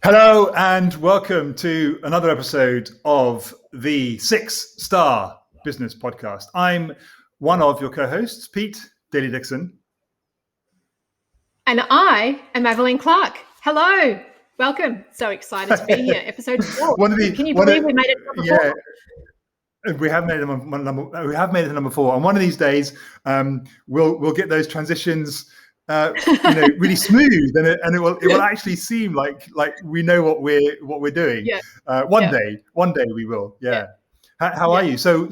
Hello and welcome to another episode of the 6-Star Business Podcast. I'm one of your co-hosts, Pete Daly Dixon. And I am Evelyn Clark. Hello, welcome. So excited to be here. Episode 4. Can you believe we made it number 4? Yeah, we have made it number 4. And one of these days, we'll get those transitions really smooth, and it will actually seem like we know what we're doing. Yeah. One day we will. Yeah. How are you? So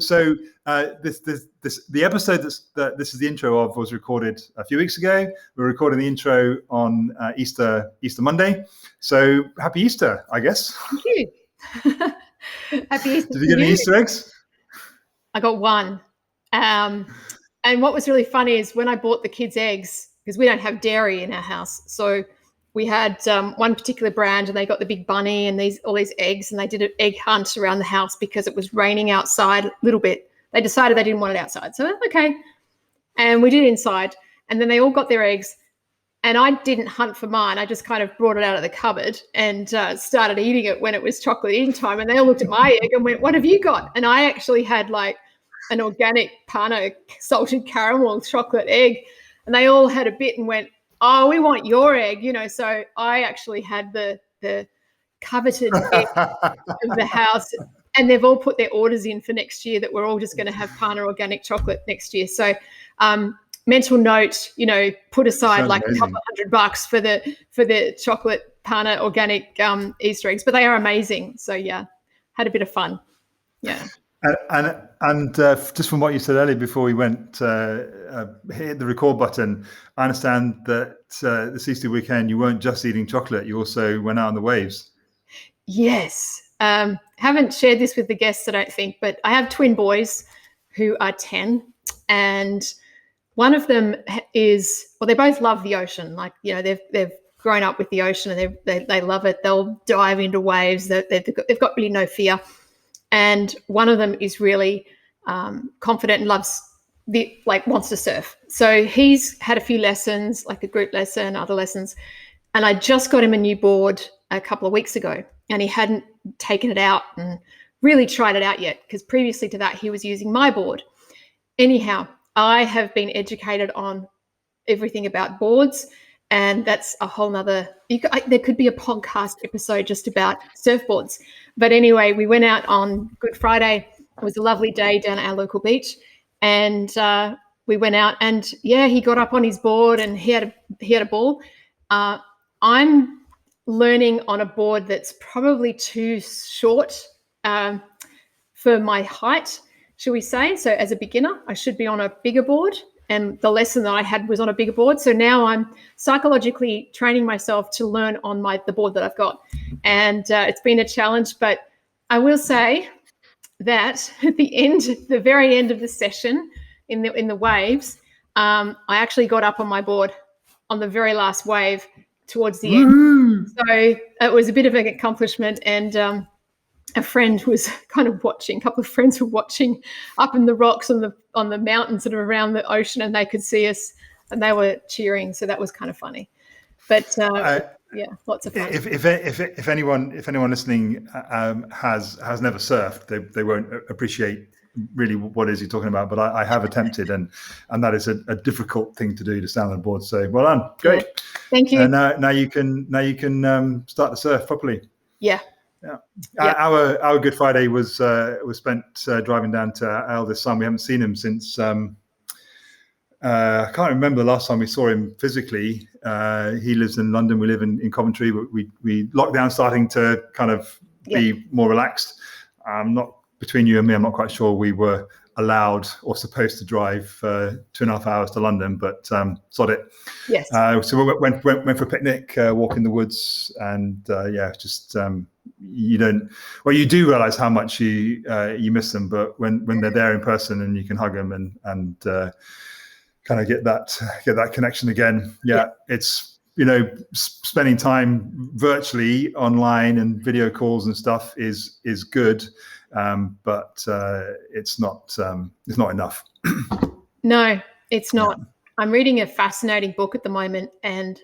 the episode that this is the intro of was recorded a few weeks ago. We're recording the intro on Easter Monday. So happy Easter, I guess. Thank you. Happy Easter. Did you get any Easter eggs? I got one. And what was really funny is when I bought the kids' eggs, because we don't have dairy in our house. So we had one particular brand and they got the big bunny and all these eggs, and they did an egg hunt around the house because it was raining outside a little bit. They decided they didn't want it outside. So, okay. And we did it inside. And then they all got their eggs. And I didn't hunt for mine. I just kind of brought it out of the cupboard and started eating it when it was chocolate eating time. And they all looked at my egg and went, "What have you got?" And I actually had like an organic Pano salted caramel chocolate egg. And they all had a bit and went, "Oh, we want your egg," So I actually had the coveted egg of the house, and they've all put their orders in for next year that we're all just going to have Pana organic chocolate next year. So mental note, put aside like a couple of $100 for the chocolate Pana organic Easter eggs, but they are amazing. So yeah, had a bit of fun. Yeah. And just from what you said earlier before we went hit the record button, I understand that this Easter weekend you weren't just eating chocolate, you also went out on the waves. Yes. Haven't shared this with the guests, I don't think, but I have twin boys who are 10, and one of them they both love the ocean. Like, they've grown up with the ocean and they love it. They'll dive into waves. They've got really no fear. And one of them is really confident and wants to surf. So he's had a few lessons, like a group lesson, other lessons. And I just got him a new board a couple of weeks ago, and he hadn't taken it out and really tried it out yet, because previously to that he was using my board. Anyhow, I have been educated on everything about boards, and that's a whole nother, there could be a podcast episode just about surfboards. But anyway, we went out on Good Friday. It was a lovely day down at our local beach. And we went out and, he got up on his board and he had a ball. I'm learning on a board that's probably too short for my height, shall we say. So as a beginner, I should be on a bigger board. And the lesson that I had was on a bigger board. So now I'm psychologically training myself to learn on the board that I've got. And it's been a challenge, but I will say that at the very end of the session in the waves, I actually got up on my board on the very last wave towards the end. So it was a bit of an accomplishment, and a friend was kind of watching. A couple of friends were watching up in the rocks on the mountains that are around the ocean, and they could see us, and they were cheering. So that was kind of funny. But lots of fun. If anyone listening has never surfed, they won't appreciate really what it is you're talking about. But I have attempted, and that is a difficult thing to do, to stand on a board. So well done, great. Yeah. Thank you. And now you can start to surf properly. Yeah. Yeah. Our Good Friday was spent driving down to our eldest son. We haven't seen him since I can't remember the last time we saw him physically. He lives in London. We live in Coventry. We lockdown starting to kind of be more relaxed. Not between you and me, I'm not quite sure we were allowed or supposed to drive 2.5 hours to London, but sod it. Yes. So we went for a picnic, walk in the woods, and you do realize how much you miss them, but when they're there in person and you can hug them and kind of get that connection again, it's spending time virtually online and video calls and stuff is good, but it's not enough. No, it's not. Yeah. I'm reading a fascinating book at the moment, and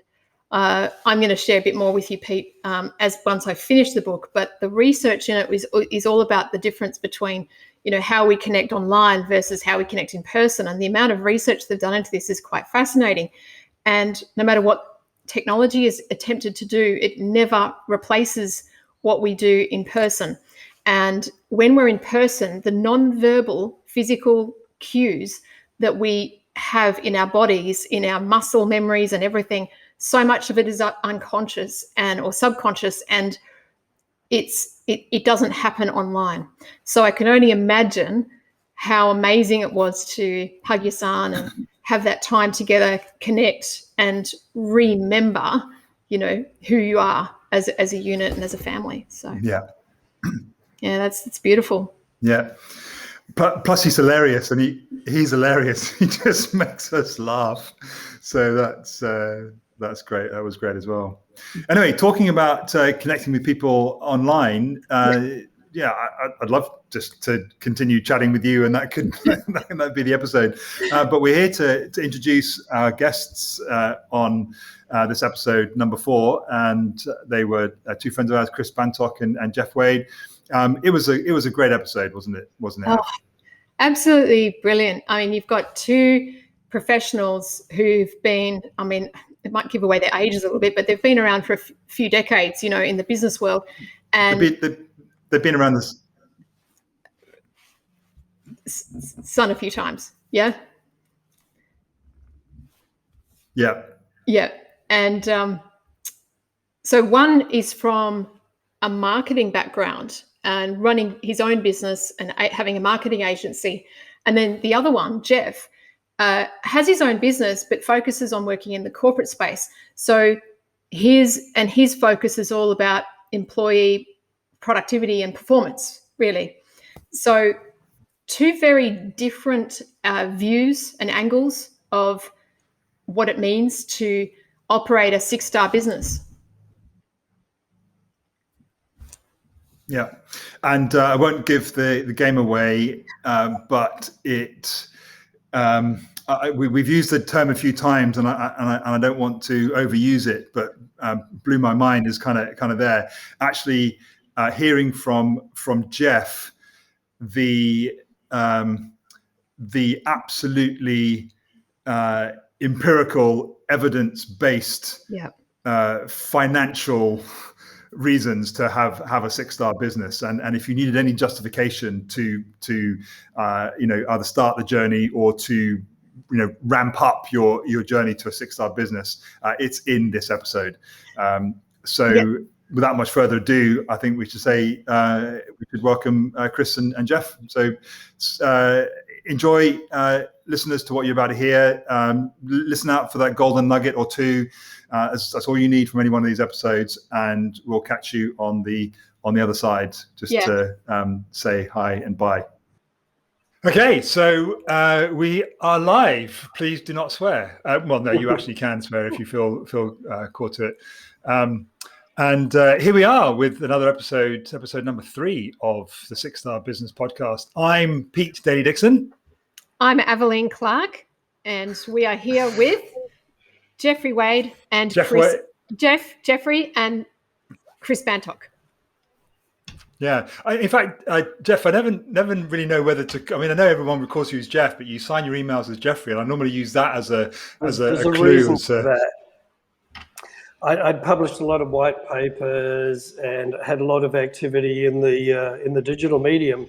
I'm going to share a bit more with you, Pete, as once I finish the book. But the research in it is all about the difference between, how we connect online versus how we connect in person. And the amount of research they've done into this is quite fascinating. And no matter what technology is attempted to do, it never replaces what we do in person. And when we're in person, the non-verbal physical cues that we have in our bodies, in our muscle memories and everything, so much of it is unconscious or subconscious, and it doesn't happen online. So I can only imagine how amazing it was to hug your son and have that time together, connect and remember, who you are as a unit and as a family. So yeah, it's beautiful. Yeah. Plus he's hilarious, and he's hilarious. He just makes us laugh. So that's great. That was great as well. Anyway, talking about connecting with people online, I'd love just to continue chatting with you, and that could be the episode. But we're here to introduce our guests on this episode number 4, and they were two friends of ours, Chris Bantock and Geoff Wade. It was a great episode, wasn't it? Oh, absolutely brilliant. I mean, you've got two professionals who've been, it might give away their ages a little bit, but they've been around for a few decades, in the business world. And they've been around this. Son a few times. Yeah. Yeah. Yeah. And so one is from a marketing background and running his own business and having a marketing agency. And then the other one, Geoff, has his own business, but focuses on working in the corporate space. So his focus is all about employee productivity and performance, really. So two very different views and angles of what it means to operate a 6-star business. Yeah, and I won't give the game away, but it we've used the term a few times, and I don't want to overuse it, but blew my mind is kind of there. Actually, hearing from Geoff the absolutely empirical, evidence-based financial reasons to have a 6-star business, and if you needed any justification to either start the journey or to ramp up your journey to a 6-star business, it's in this episode. Without much further ado, I think we should say we could welcome Chris and Geoff. So enjoy, listeners, to what you're about to hear. Listen out for that golden nugget or two. That's all you need from any one of these episodes, and we'll catch you on the other side just to say hi and bye. Okay, so we are live. Please do not swear. Well, no, you actually can swear if you feel caught to it. And here we are with another episode number 3 of the 6-Star Business Podcast. I'm Pete Daly Dixon. I'm Aveline Clark, and we are here with Jeffrey Wade and Jeffrey and Chris Bantock. Yeah, in fact, Geoff, I never really know whether to. I mean, I know everyone of course uses Geoff, but you sign your emails as Jeffrey, and I normally use that as a clue. For that. I'd published a lot of white papers and had a lot of activity in the digital medium,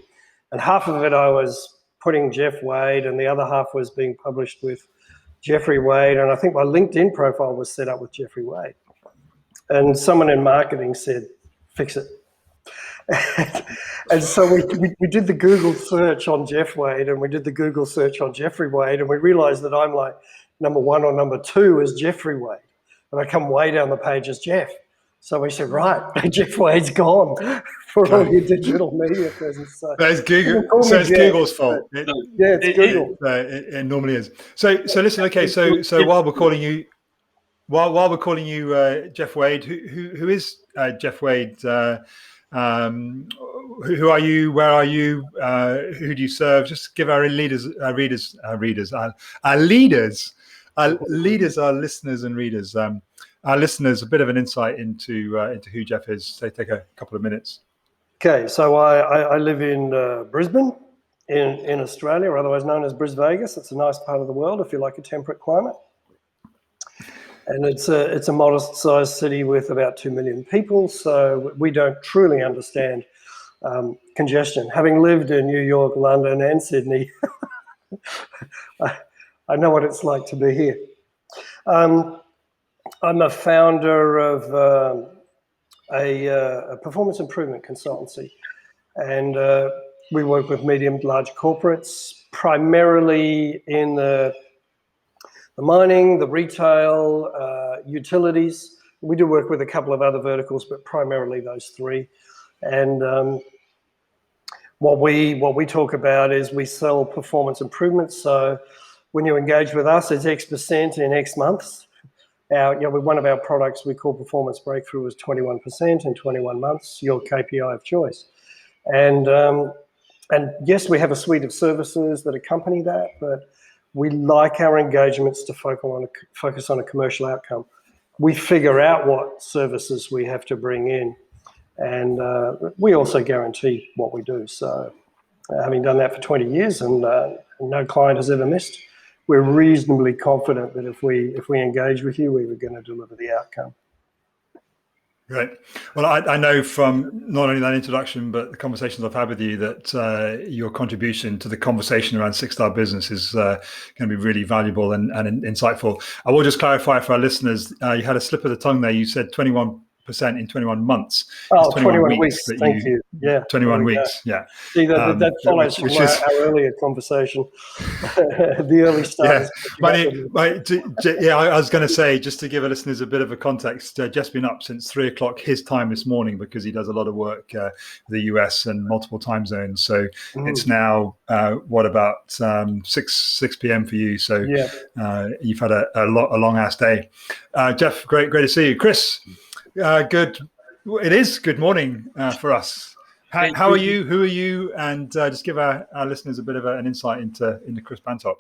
and half of it I was putting Geoff Wade, and the other half was being published with Jeffrey Wade, and I think my LinkedIn profile was set up with Jeffrey Wade. And someone in marketing said, "Fix it." And so we did the Google search on Geoff Wade, and we did the Google search on Jeffrey Wade, and we realized that I'm like number 1 or number 2 is Jeffrey Wade, and I come way down the page as Geoff. So we said, right, Geoff Wade's gone for all your digital media presence. So that's Google. So it's Google's fault. It's Google. It normally is. So listen. Okay. So while we're calling you, While we're calling you Geoff Wade, who is Geoff Wade? Who are you? Where are you? Who do you serve? Just give our leaders, our listeners, our listeners and readers, our listeners a bit of an insight into who Geoff is. So take a couple of minutes. Okay, so I live in Brisbane, in Australia, or otherwise known as Bris Vegas. It's a nice part of the world if you like a temperate climate. And it's a modest-sized city with about 2 million people, so we don't truly understand congestion. Having lived in New York, London, and Sydney, I know what it's like to be here. I'm a founder of a performance improvement consultancy, and we work with medium to large corporates, primarily in the mining, the retail, utilities. We do work with a couple of other verticals, but primarily those three. And what we talk about is we sell performance improvements. So when you engage with us, it's X% in X months. With one of our products we call Performance Breakthrough is 21% in 21 months, your KPI of choice. And yes, we have a suite of services that accompany that, but we like our engagements to focus on a commercial outcome. We figure out what services we have to bring in, and we also guarantee what we do. So having done that for 20 years and no client has ever missed, we're reasonably confident that if we engage with you, we were going to deliver the outcome. Right. Well, I know from not only that introduction, but the conversations I've had with you that your contribution to the conversation around Six-Star Business is going to be really valuable and insightful. I will just clarify for our listeners, you had a slip of the tongue there. You said 21% in 21 months. Oh, 21 weeks. Thank you. Yeah. 21 weeks. Yeah. See, that follows from our earlier conversation. The early start. Yeah. I was going to say, just to give our listeners a bit of a context, Jeff's been up since 3 o'clock his time this morning because he does a lot of work in the US and multiple time zones. So it's now, about 6 p.m. for you. So you've had a long ass day. Geoff, great to see you. Chris, good. It is good morning for us. How are you? Who are you? And just give our listeners a bit of an insight into Chris Bantock.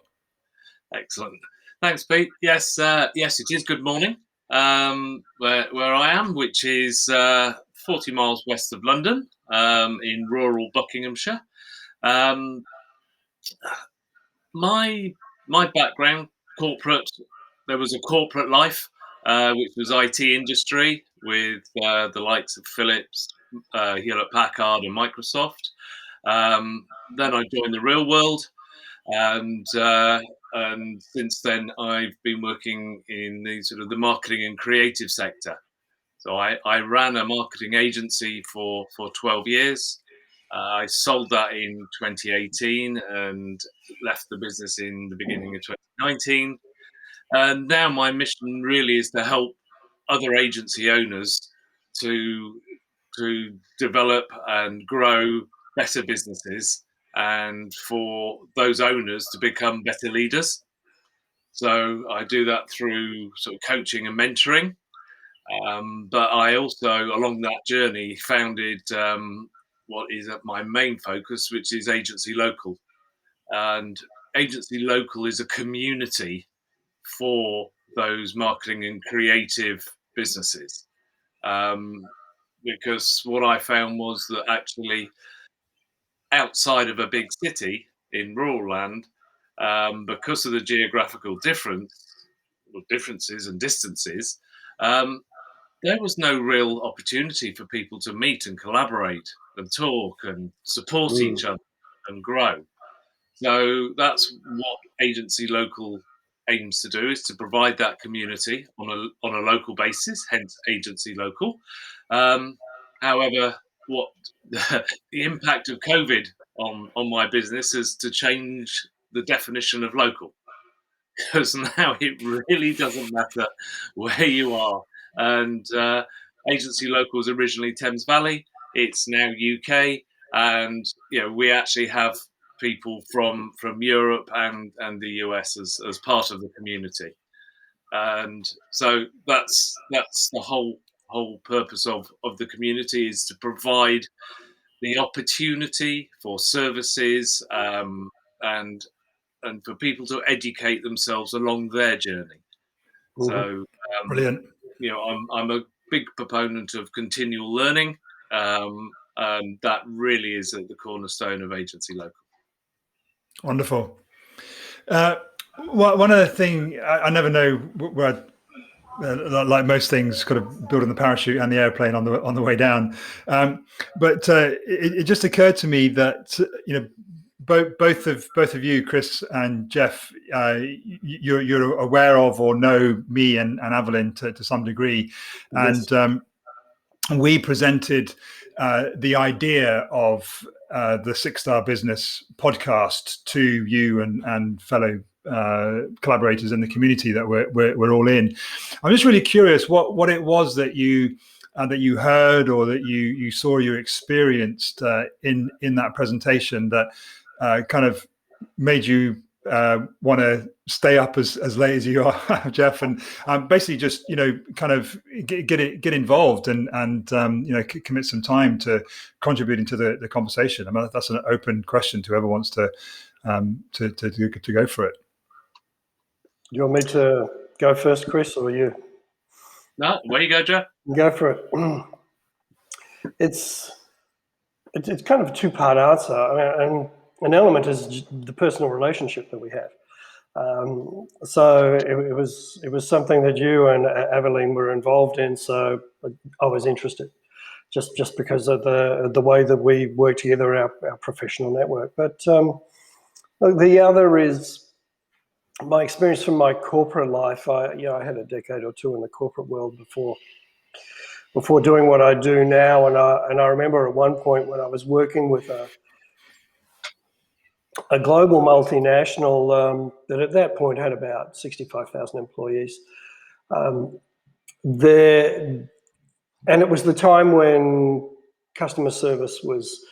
Excellent. Thanks, Pete. Yes, it is good morning. Where I am, which is 40 miles west of London, in rural Buckinghamshire. My background, corporate. There was a corporate life, which was IT industry with the likes of Philips, Hewlett Packard, and Microsoft. Then I joined the real world, and since then I've been working in the marketing and creative sector. So I ran a marketing agency for 12 years. I sold that in 2018 and left the business in the beginning of 2019. And now my mission really is to help other agency owners to develop and grow better businesses, and for those owners to become better leaders. So I do that through sort of coaching and mentoring. But I also, along that journey, founded what is my main focus, which is Agency Local. And Agency Local is a community for those marketing and creative businesses. Because what I found was that actually outside of a big city in rural land, because of the geographical differences and distances, there was no real opportunity for people to meet and collaborate and talk and support each other and grow. So that's what Agency Local aims to do, is to provide that community on a local basis, hence Agency Local. However, what the impact of COVID on my business is to change the definition of local, because now it really doesn't matter where you are. And Agency Local was originally Thames Valley. It's now UK, and we actually have people from Europe and the US as part of the community. And so that's the whole purpose of the community, is to provide the opportunity for services, and for people to educate themselves along their journey. So Brilliant. I'm a big proponent of continual learning, and that really is at the cornerstone of Agency Local. Wonderful. One other thing, I never know where, like most things, kind of building the parachute and the airplane on the way down. But it just occurred to me that both of you, Chris and Geoff, you're aware of or know me and Evelyn to some degree, Yes. and we presented the idea of the 6-Star Business podcast to you and fellow collaborators in the community that we're all in. I'm just really curious what it was that you heard or that you saw, you experienced in that presentation that kind of made you want to stay up as late as you are, Geoff, and basically just kind of get involved and commit some time to contributing to the conversation. I mean, that's an open question to whoever wants to go for it. You want me to go first, Chris, or you? No, where you go, Geoff? Go for it. It's kind of a two-part answer. I mean, and an element is the personal relationship that we have. So it was something that you and Evelyn were involved in. So I was interested, just because of the way that we work together, our professional network. But the other is my experience from my corporate life. I had a decade or two in the corporate world before doing what I do now, and I remember at one point when I was working with a global multinational that at that point had about 65,000 employees. And it was the time when customer service was,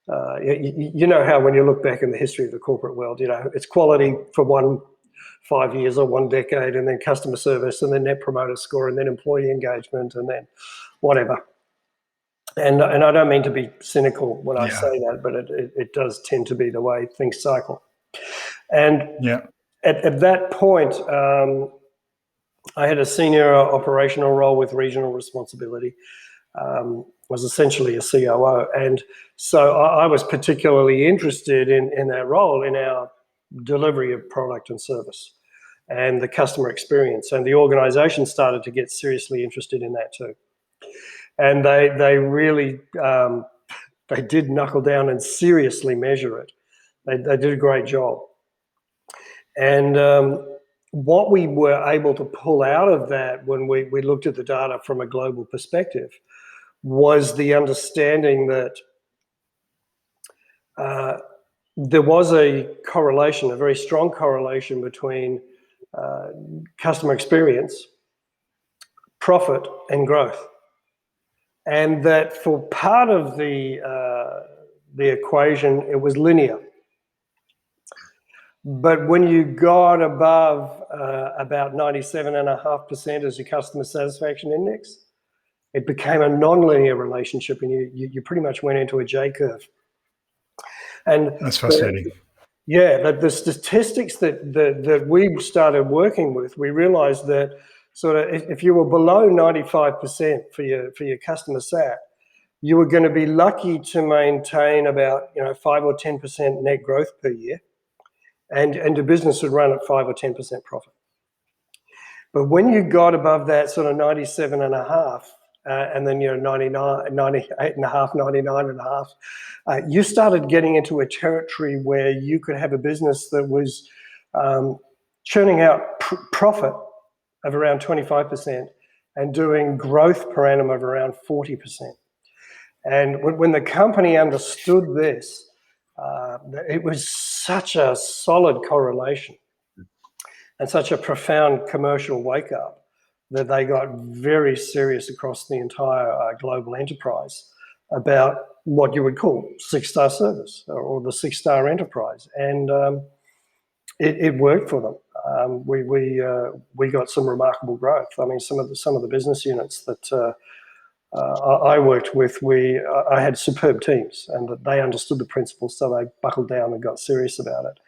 you know how when you look back in the history of the corporate world, it's quality for 5 years or 1 decade, and then customer service, and then net promoter score, and then employee engagement, and then whatever. And I don't mean to be cynical when I say that, but it does tend to be the way things cycle. And at that point, I had a senior operational role with regional responsibility. Was essentially a COO, and so I was particularly interested in that role, in our delivery of product and service and the customer experience. And the organisation started to get seriously interested in that too. And they really they did knuckle down and seriously measure it. They did a great job. And what we were able to pull out of that when we looked at the data from a global perspective was the understanding that there was a correlation, a very strong correlation between customer experience, profit, and growth. And that for part of the equation, it was linear. But when you got above about 97.5% as your customer satisfaction index, it became a non-linear relationship, and you pretty much went into a J curve. And that's fascinating. The statistics that we started working with, we realized that sort of if you were below 95% for your customer sat, you were going to be lucky to maintain about 5 or 10% net growth per year, and your business would run at 5 or 10% profit. But when you got above that sort of 97.5, and then 99, 98.5, 99.5, you started getting into a territory where you could have a business that was churning out profit of around 25% and doing growth per annum of around 40%. And when the company understood this, it was such a solid correlation and such a profound commercial wake-up that they got very serious across the entire global enterprise about what you would call 6-star service or the 6-star enterprise. And it worked for them. We got some remarkable growth. I mean, some of the business units that I worked with, I had superb teams, and they understood the principles, so they buckled down and got serious about it.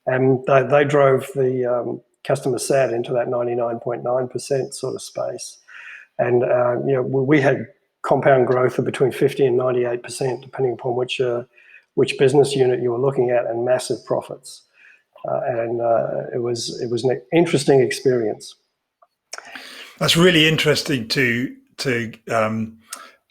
And they drove the customer sat into that 99.9% sort of space. And we had compound growth of between 50 and 98%, depending upon which business unit you were looking at, and massive profits. It was an interesting experience. That's really interesting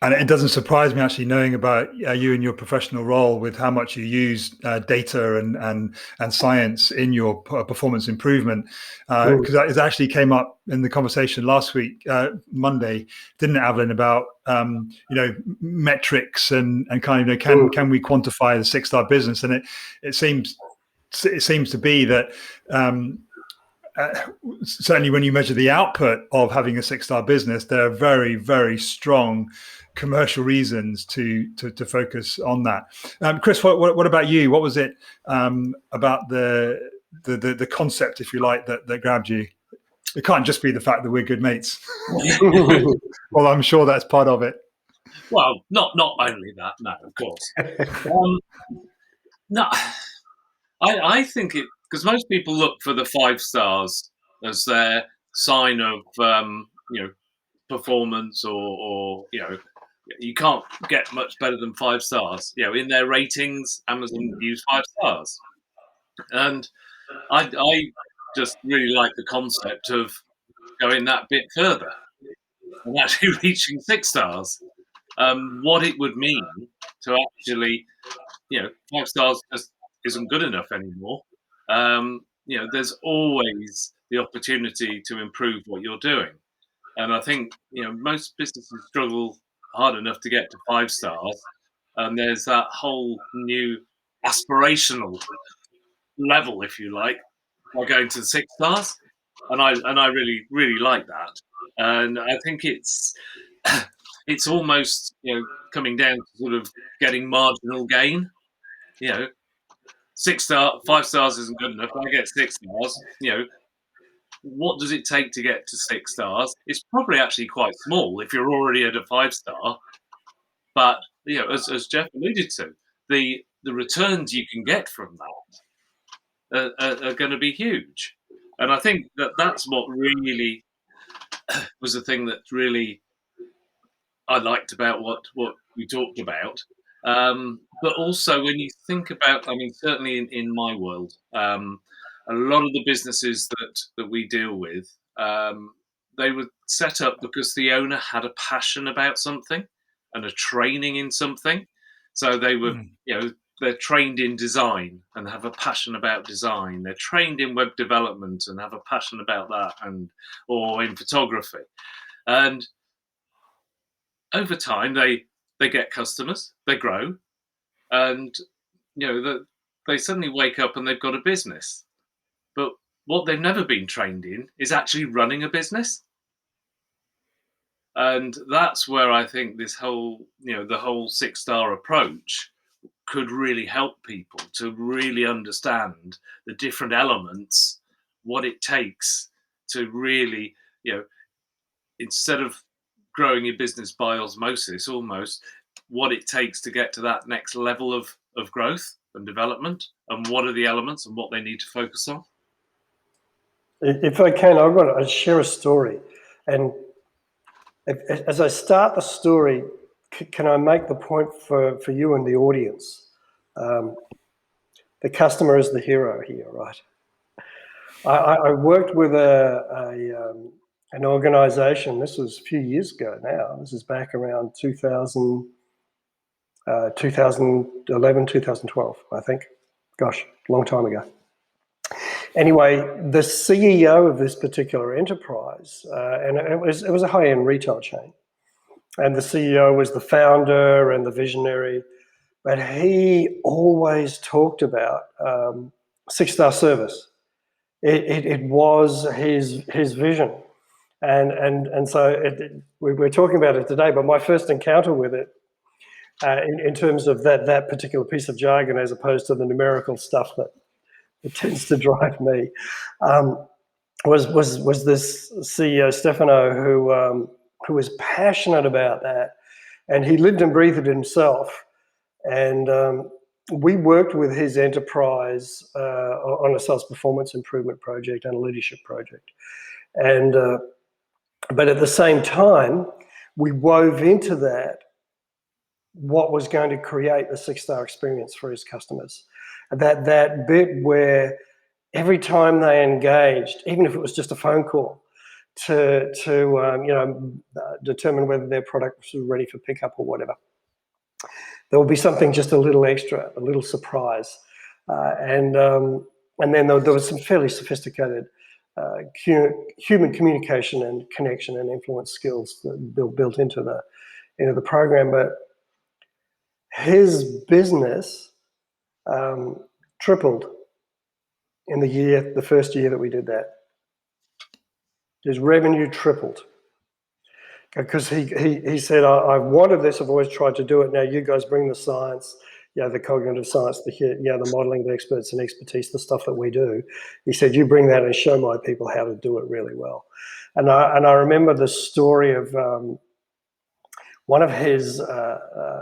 and it doesn't surprise me, actually, knowing about you and your professional role, with how much you use data and science in your performance improvement. Because it actually came up in the conversation last week, Monday, didn't it, Evelyn, about metrics and kind of can we quantify the 6-star business? And it seems to be that. Certainly when you measure the output of having a 6-star business, there are very, very strong commercial reasons to focus on that. Chris, what about you? What was it about the concept, if you like, that grabbed you? It can't just be the fact that we're good mates. Well, I'm sure that's part of it. Well, not only that, no, of course. No, I think it, because most people look for the 5 stars as their sign of performance, or you can't get much better than 5 stars. In their ratings, Amazon use 5 stars, and I just really like the concept of going that bit further and actually reaching 6 stars. What it would mean to actually, 5 stars just isn't good enough anymore. There's always the opportunity to improve what you're doing. And I think, most businesses struggle hard enough to get to 5 stars. And there's that whole new aspirational level, if you like, by going to 6 stars. And I really, really like that. And I think it's almost, coming down to sort of getting marginal gain. 5 stars isn't good enough. I get 6 stars. What does it take to get to 6 stars? It's probably actually quite small if you're already at a 5-star. But as Geoff alluded to, the returns you can get from that are going to be huge. And I think that's what really was the thing that really I liked about what we talked about. But also when you think about, certainly in my world, a lot of the businesses that we deal with, they were set up because the owner had a passion about something and a training in something. So they were, they're trained in design and have a passion about design. They're trained in web development and have a passion about that, or in photography. And over time, they get customers, they grow, and they suddenly wake up and they've got a business. But what they've never been trained in is actually running a business. And that's where I think this whole, the whole 6-star approach could really help people to really understand the different elements, what it takes to really, instead of growing your business by osmosis, almost, what it takes to get to that next level of growth and development, and what are the elements and what they need to focus on. If I can, I'll share a story. And as I start the story, can I make the point for you and the audience? The customer is the hero here, right? I worked with an organization. This was a few years ago now. This is back around 2011, 2012, I think. Gosh, a long time ago. Anyway, the CEO of this particular enterprise, and it was a high-end retail chain, and the CEO was the founder and the visionary, but he always talked about 6-star service. It was his vision, and so we're talking about it today. But my first encounter with it, in terms of that particular piece of jargon, as opposed to the numerical stuff it tends to drive me, was this CEO Stefano who was passionate about that, and he lived and breathed it himself. And we worked with his enterprise on a sales performance improvement project and a leadership project, and but at the same time, we wove into that what was going to create the 6-star experience for his customers. That bit where every time they engaged, even if it was just a phone call, to determine whether their product was ready for pickup or whatever, there will be something just a little extra, a little surprise, and then there was some fairly sophisticated human communication and connection and influence skills that built into the program. But his business tripled in the first year that we did that. His revenue tripled because he said, I've wanted this, I've always tried to do it. Now you guys bring the science, the cognitive science, the modeling, the experts and expertise, the stuff that we do. He said, you bring that and show my people how to do it really well. And I remember the story of one of his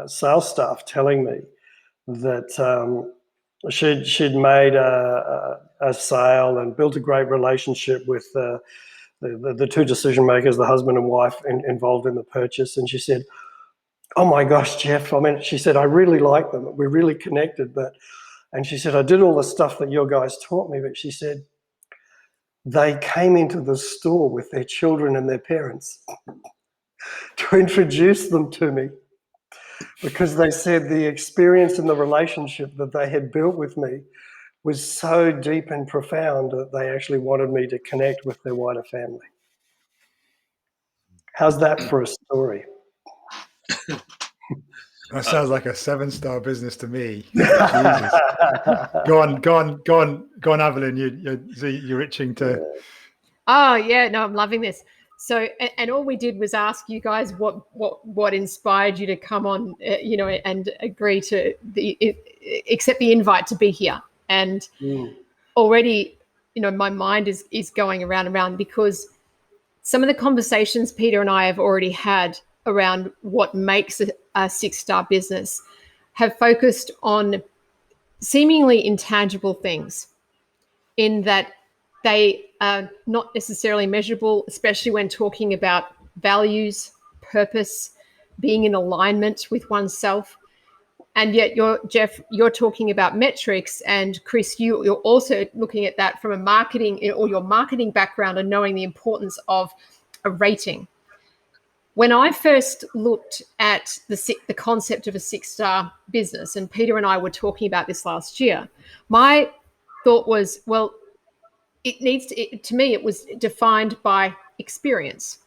sales staff telling me that she'd made a sale and built a great relationship with the two decision makers, the husband and wife involved in the purchase. And she said, oh my gosh, Geoff, she said, I really like them. We really connected. And she said, I did all the stuff that your guys taught me. But she said, they came into the store with their children and their parents to introduce them to me, because they said the experience and the relationship that they had built with me was so deep and profound that they actually wanted me to connect with their wider family. How's that for a story? That sounds like a 7-star business to me. Jesus. Go on, Evelyn. You're itching to. Oh yeah, no, I'm loving this. So, and all we did was ask you guys what inspired you to come on, and agree to accept the invite to be here. And already, my mind is going around and around, because some of the conversations Peter and I have already had around what makes a 6-star business have focused on seemingly intangible things, in that they are not necessarily measurable, especially when talking about values, purpose, being in alignment with oneself. And yet, Geoff, you're talking about metrics, and Chris, you're also looking at that from a marketing or your marketing background and knowing the importance of a rating. When I first looked at the concept of a 6-star business, and Peter and I were talking about this last year, my thought was, well, to me, it was defined by experience,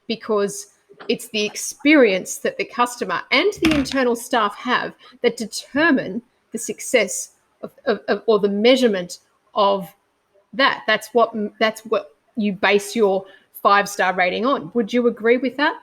because it's the experience that the customer and the internal staff have that determine the success of or the measurement of that. That's what you base your 5-star rating on. Would you agree with that?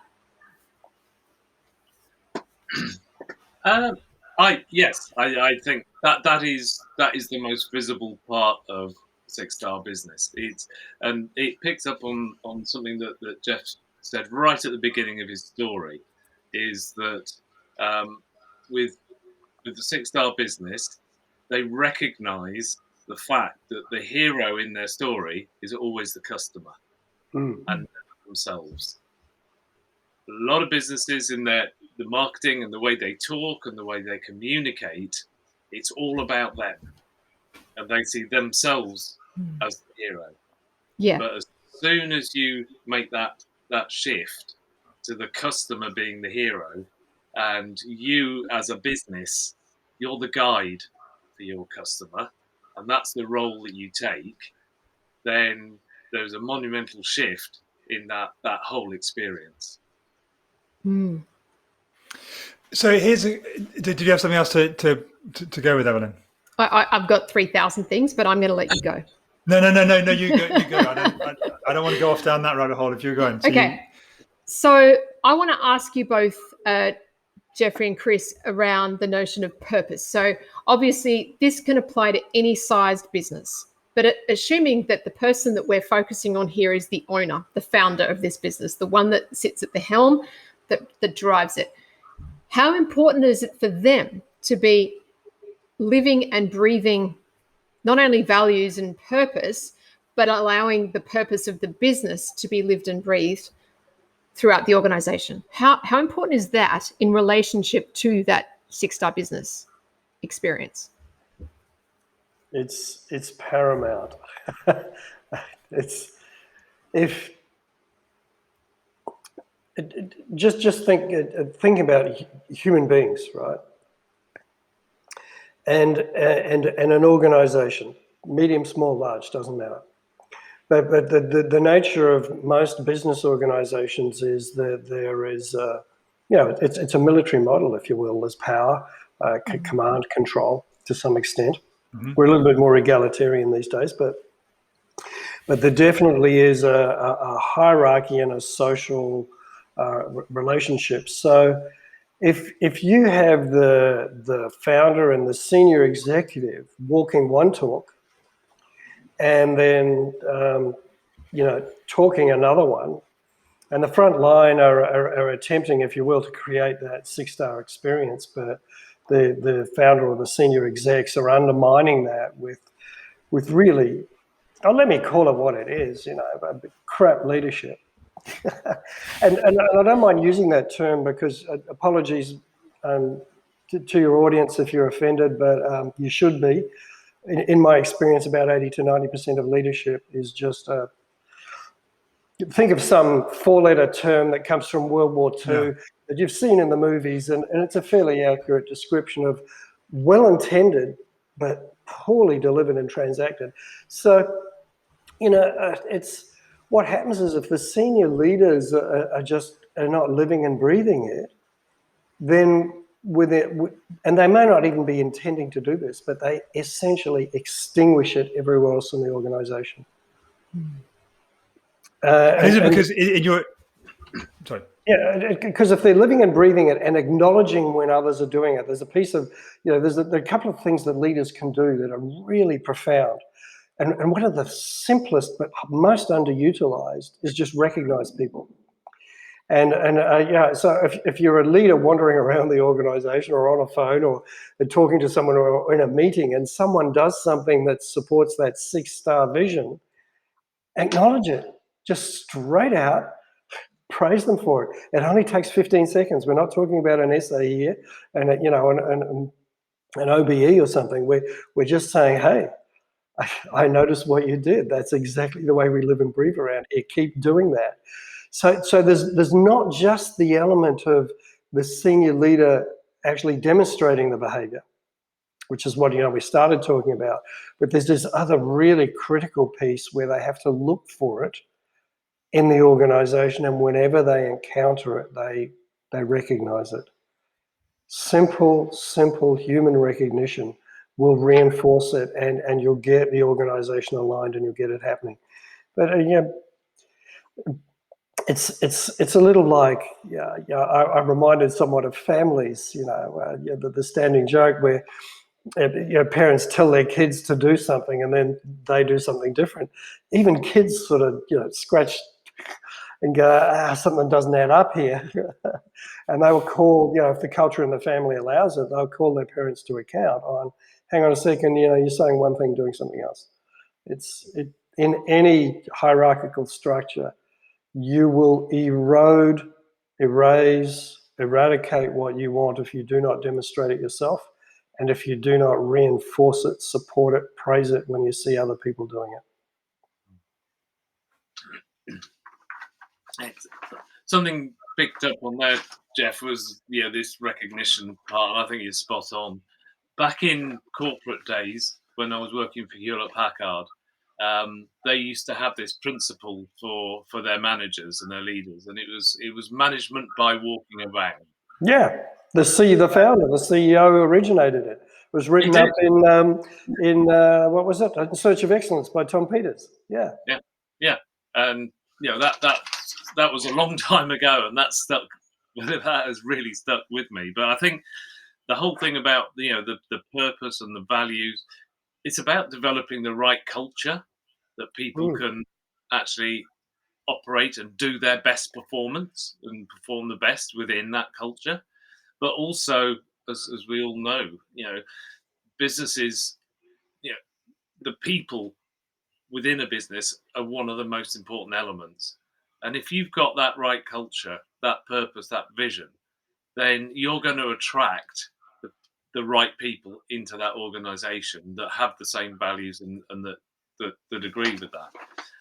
Yes, I think that is the most visible part of 6-star business. It picks up on something that Geoff said right at the beginning of his story, is that with the 6-star business, they recognise the fact that the hero in their story is always the customer and themselves. A lot of businesses in the marketing and the way they talk and the way they communicate, it's all about them, and they see themselves as the hero. Yeah. But as soon as you make that shift to the customer being the hero, and you as a business, you're the guide for your customer, and that's the role that you take, then there's a monumental shift in that whole experience. So did you have something else to go with, Evelyn? I've got 3,000 things, but I'm going to let you go. No, you go. I don't want to go off down that rabbit hole if you're going. So I want to ask you both Jeffrey and Chris, around the notion of purpose. So obviously this can apply to any sized business, but assuming that the person that we're focusing on here is the owner, the founder of this business, the one that sits at the helm, that drives it. How important is it for them to be living and breathing not only values and purpose, but allowing the purpose of the business to be lived and breathed throughout the organization? How important is that in relationship to that 6-star business experience? It's paramount. Just think about human beings, right? And an organization, medium, small, large, doesn't matter. But the nature of most business organizations is that there is, it's a military model, if you will. There's power, command, control to some extent. Mm-hmm. We're a little bit more egalitarian these days, but there definitely is a hierarchy and a social relationship. So if you have the founder and the senior executive walking one talk, and then talking another one, and the front line are attempting, if you will, to create that 6-star experience, but the founder or the senior execs are undermining that with really, let me call it what it is, crap leadership. and I don't mind using that term because apologies to your audience if you're offended, but you should be. In my experience, about 80 to 90% of leadership is just think of some 4-letter term that comes from World War II that you've seen in the movies, and it's a fairly accurate description of well-intended but poorly delivered and transacted. So, it's what happens is if the senior leaders are not living and breathing it, then and they may not even be intending to do this, but they essentially extinguish it everywhere else in the organization. Is it because in your... Sorry. Yeah, because if they're living and breathing it and acknowledging when others are doing it, there's a piece of, there's a couple of things that leaders can do that are really profound. And one of the simplest but most underutilized is just recognize people. So if you're a leader wandering around the organization or on a phone or talking to someone or in a meeting and someone does something that supports that 6-star vision, acknowledge it. Just straight out, praise them for it. It only takes 15 seconds. We're not talking about an essay here and an OBE or something. We're just saying, hey, I noticed what you did. That's exactly the way we live and breathe around here. Keep doing that. So there's not just the element of the senior leader actually demonstrating the behavior, which is what we started talking about, but there's this other really critical piece where they have to look for it in the organization, and whenever they encounter it, they recognize it. Simple human recognition will reinforce it, and you'll get the organization aligned and you'll get it happening. But it's a little like, I'm reminded somewhat of families, the standing joke where parents tell their kids to do something and then they do something different. Even kids sort of scratch and go, something doesn't add up here. And they will call, if the culture in the family allows it, they'll call their parents to account on, hang on a second, you're saying one thing, doing something else. In any hierarchical structure, you will erode, erase, eradicate what you want if you do not demonstrate it yourself, and if you do not reinforce it, support it, praise it when you see other people doing it. Something picked up on there, Geoff, was this recognition part, and I think you're spot on. Back in corporate days, when I was working for Hewlett Packard, they used to have this principle for their managers and their leaders, and it was management by walking around. Yeah, the founder, the CEO who originated it. It was written up in what was it? In Search of Excellence by Tom Peters. Yeah. And that was a long time ago, and that's stuck that has really stuck with me. But I think the whole thing about the purpose and the values, it's about developing the right culture that people can actually operate and do their best performance and perform the best within that culture. But also, as we all know, businesses, the people within a business are one of the most important elements. And if you've got that right culture, that purpose, that vision, then you're going to attract the right people into that organization that have the same values and that agree with that.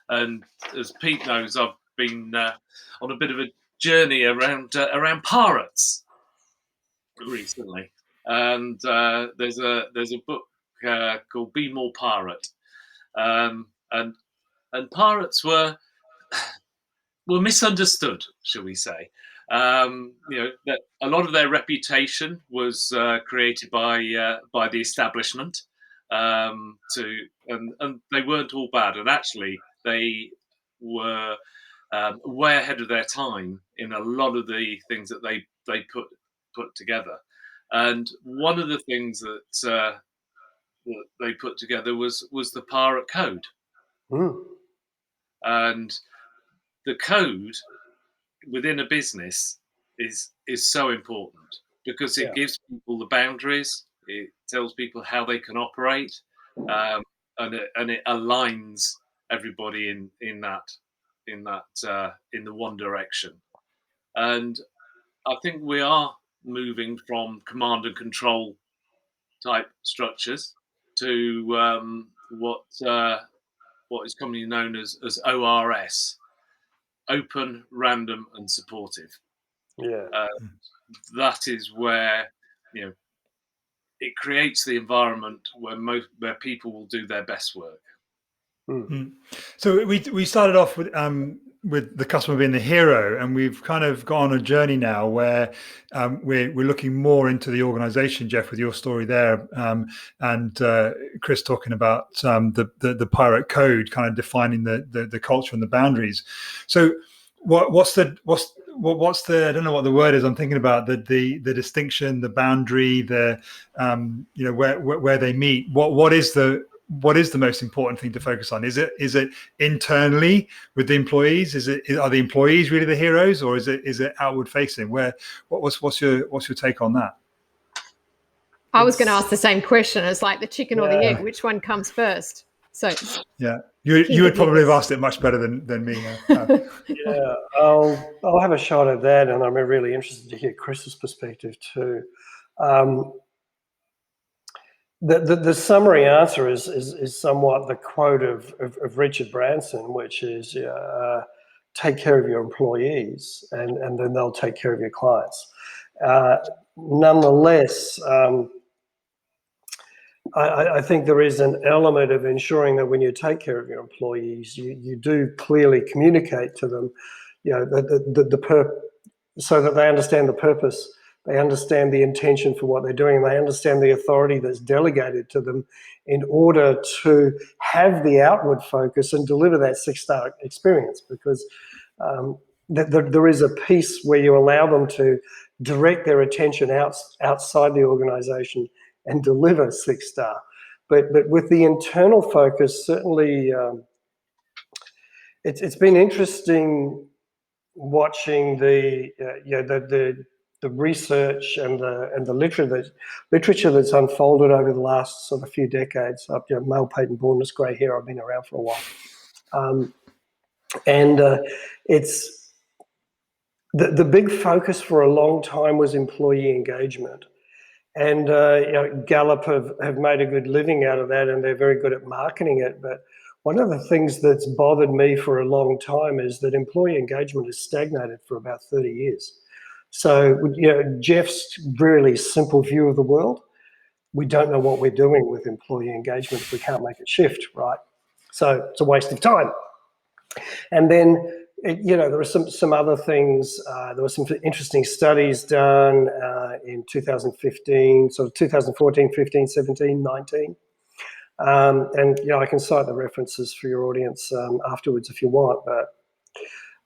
And as Pete knows, I've been on a bit of a journey around pirates recently, and there's a book called Be More Pirate, and pirates were misunderstood, shall we say. That a lot of their reputation was created by the establishment, and they weren't all bad, and actually they were way ahead of their time in a lot of the things that they put together. And one of the things that they put together was the pirate code. And the code within a business is so important because it gives people the boundaries. It tells people how they can operate, and it aligns everybody in the one direction. And I think we are moving from command and control type structures to what is commonly known as ORS. Open, random, and supportive. That is where it creates the environment where people will do their best work. So we started off with the customer being the hero, and we've kind of gone on a journey now where we're looking more into the organization, Geoff, with your story there, and Chris talking about the pirate code, kind of defining the culture and the boundaries. So what's the I don't know what the word is I'm thinking about, the distinction, the boundary, the where they meet. What is the most important thing to focus on? Is it internally with the employees? Are the employees really the heroes, or is it outward facing? What's your take on that? I was going to ask the same question. It's like the chicken or the egg. Which one comes first? So you would probably have asked it much better than me. I'll have a shot at that, and I'm really interested to hear Chris's perspective too. The summary answer is somewhat the quote of Richard Branson, which is take care of your employees and then they'll take care of your clients. Nonetheless, I think there is an element of ensuring that when you take care of your employees, you do clearly communicate to them, so that they understand the purpose. They understand the intention for what they're doing, and they understand the authority that's delegated to them in order to have the outward focus and deliver that 6-star experience. Because there is a piece where you allow them to direct their attention outside the organization and deliver 6-star. But with the internal focus, certainly it's been interesting watching the research and the literature that's unfolded over the last sort of few decades. Male patent baldness, grey hair. I've been around for a while, and it's the big focus for a long time was employee engagement, and Gallup have made a good living out of that, and they're very good at marketing it. But one of the things that's bothered me for a long time is that employee engagement has stagnated for about 30 years. So, Geoff's really simple view of the world, we don't know what we're doing with employee engagement if we can't make it shift, right? So it's a waste of time. And then, there were some other things. There were some interesting studies done in 2015, so 2014, 15, 17, 19. And I can cite the references for your audience afterwards if you want. But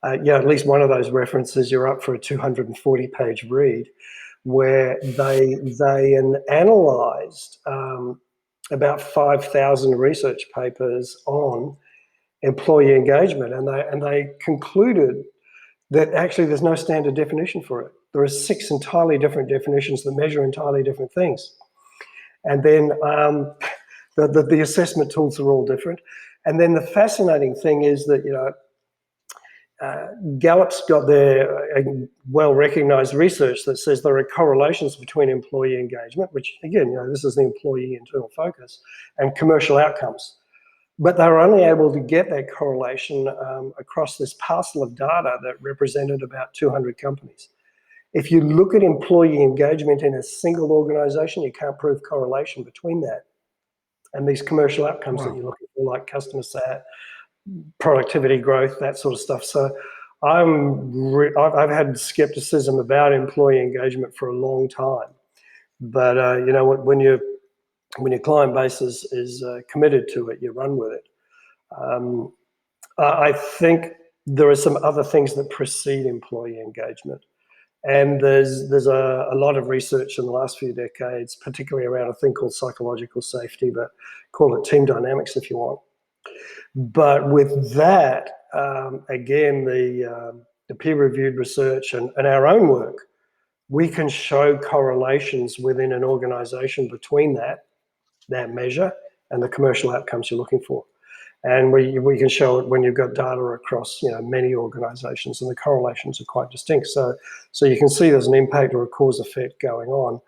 at least one of those references, you're up for a 240-page read, where they analysed about 5,000 research papers on employee engagement, and they concluded that actually there's no standard definition for it. There are 6 entirely different definitions that measure entirely different things. And then the assessment tools are all different. And then the fascinating thing is that, Gallup's got their well-recognised research that says there are correlations between employee engagement, which again, this is the employee internal focus, and commercial outcomes. But they were only able to get that correlation across this parcel of data that represented about 200 companies. If you look at employee engagement in a single organisation, you can't prove correlation between that and these commercial outcomes that you're looking for, like customer sat, productivity growth, that sort of stuff. So I've had skepticism about employee engagement for a long time. But when your client base is committed to it, you run with it. I think there are some other things that precede employee engagement. And there's a lot of research in the last few decades, particularly around a thing called psychological safety, but call it team dynamics if you want. But with that, again, the peer-reviewed research and our own work, we can show correlations within an organisation between that measure and the commercial outcomes you're looking for. And we can show it when you've got data across many organisations, and the correlations are quite distinct. So you can see there's an impact or a cause effect going on,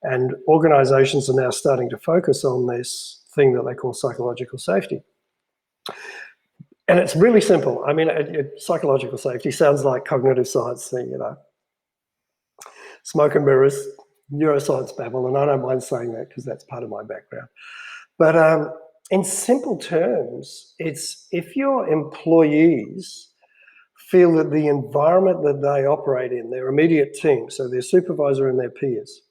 and organisations are now starting to focus on this thing that they call psychological safety. And it's really simple. I mean, psychological safety sounds like cognitive science thing, smoke and mirrors, neuroscience babble, and I don't mind saying that because that's part of my background. But in simple terms, it's if your employees feel that the environment that they operate in, their immediate team, so their supervisor and their peers,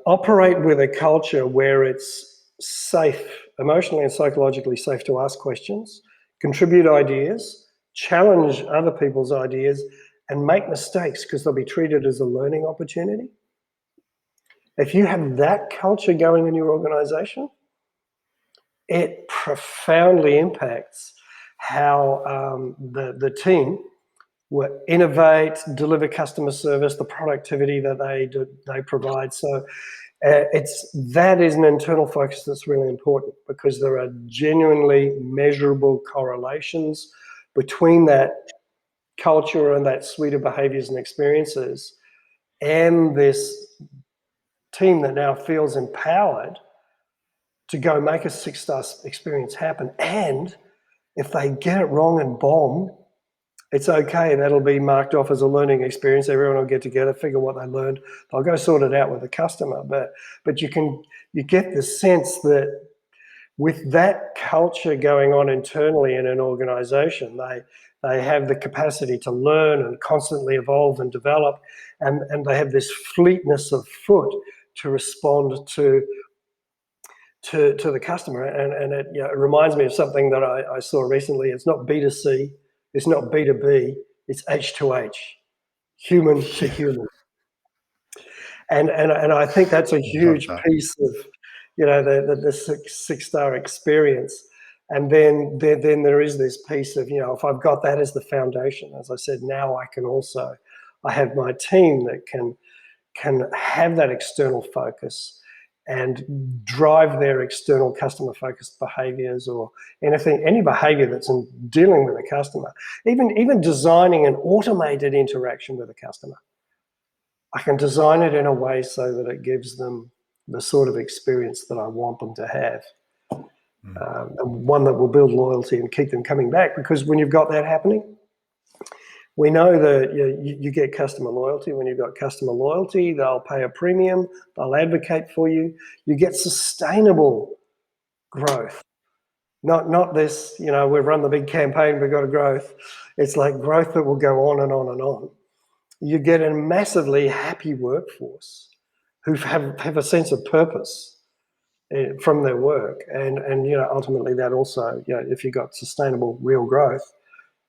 operate with a culture where it's safe, emotionally and psychologically safe to ask questions, contribute ideas, challenge other people's ideas, and make mistakes because they'll be treated as a learning opportunity. If you have that culture going in your organisation, it profoundly impacts how the team will innovate, deliver customer service, the productivity that they provide. So that is an internal focus that's really important, because there are genuinely measurable correlations between that culture and that suite of behaviours and experiences and this team that now feels empowered to go make a 6-star experience happen. And if they get it wrong and bomb, it's okay. That'll be marked off as a learning experience. Everyone will get together, figure what they learned. They'll go sort it out with the customer. But you get the sense that with that culture going on internally in an organisation, they have the capacity to learn and constantly evolve and develop, and they have this fleetness of foot to respond to the customer. And it reminds me of something that I saw recently. It's not B2C, it's not B2B, it's H2H, human to human. And I think that's a huge piece of the 6-star experience. And then there is this piece of, if I've got that as the foundation, as I said, now I have my team that can have that external focus and drive their external customer-focused behaviours, or any behaviour that's in dealing with a customer, even designing an automated interaction with a customer. I can design it in a way so that it gives them the sort of experience that I want them to have. And one that will build loyalty and keep them coming back, because when you've got that happening, we know that you get customer loyalty. When you've got customer loyalty, they'll pay a premium, they'll advocate for you. You get sustainable growth. Not this, we've run the big campaign, we've got a growth. It's like growth that will go on and on and on. You get a massively happy workforce who have a sense of purpose from their work. And ultimately that also, if you've got sustainable real growth,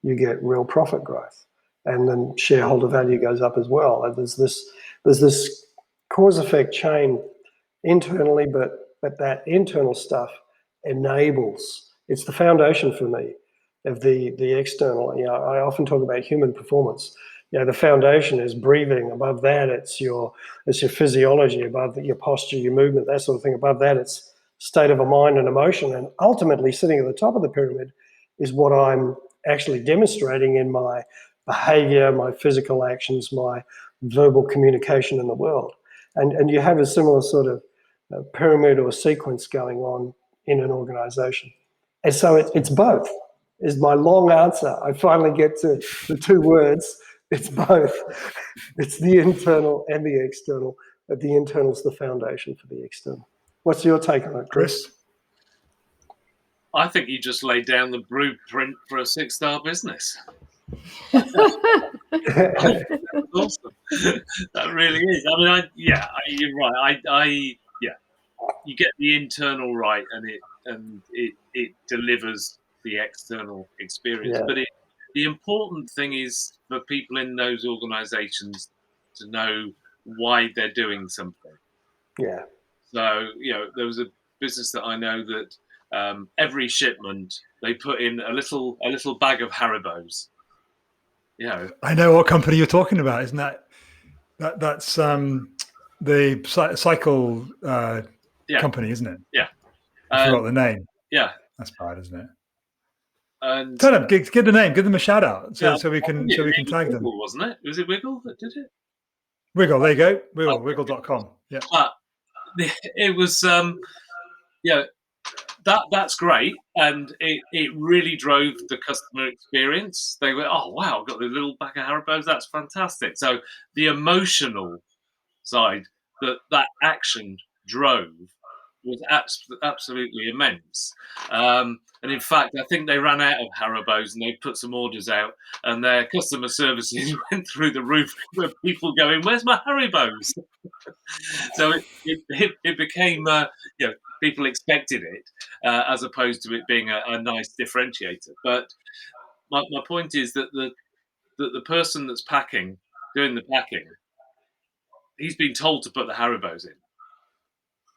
you get real profit growth, and then shareholder value goes up as well. And there's this cause effect chain internally, but that internal stuff enables. It's the foundation for me of the external. I often talk about human performance. The foundation is breathing. Above that, it's your physiology. Above that, your posture, your movement, that sort of thing. Above that, it's state of a mind and emotion. And ultimately, sitting at the top of the pyramid is what I'm actually demonstrating in my behavior, my physical actions, my verbal communication in the world. And you have a similar sort of pyramid or sequence going on in an organization. And so it's both, is my long answer. I finally get to the two words. It's both. It's the internal and the external, but the internal is the foundation for the external. What's your take on it, Chris? I think you just laid down the blueprint for a 6-star business. That's awesome. That really is. I mean, you're right. You get the internal right, and it delivers the external experience. But the important thing is for people in those organisations to know why they're doing something. Yeah. So there was a business that I know that every shipment they put in a little bag of Haribos. I know what company you're talking about. Isn't that's the cycle company, isn't it? Yeah. I forgot the name. Yeah. That's bad, isn't it? And tell them, give the name, give them a shout out, so we can tag them. Wiggle, wasn't it? Was it Wiggle that did it? Wiggle, there you go. Wiggle.com. Yeah. It was that's great, and it really drove the customer experience. They were, oh wow, I've got the little bag of Haribos, that's fantastic. So the emotional side that action drove was absolutely immense. And in fact, I think they ran out of Haribos and they put some orders out, and their customer services went through the roof with people going, "Where's my Haribos?" So it became, people expected it as opposed to it being a nice differentiator. But my point is that the person that's doing the packing, he's been told to put the Haribos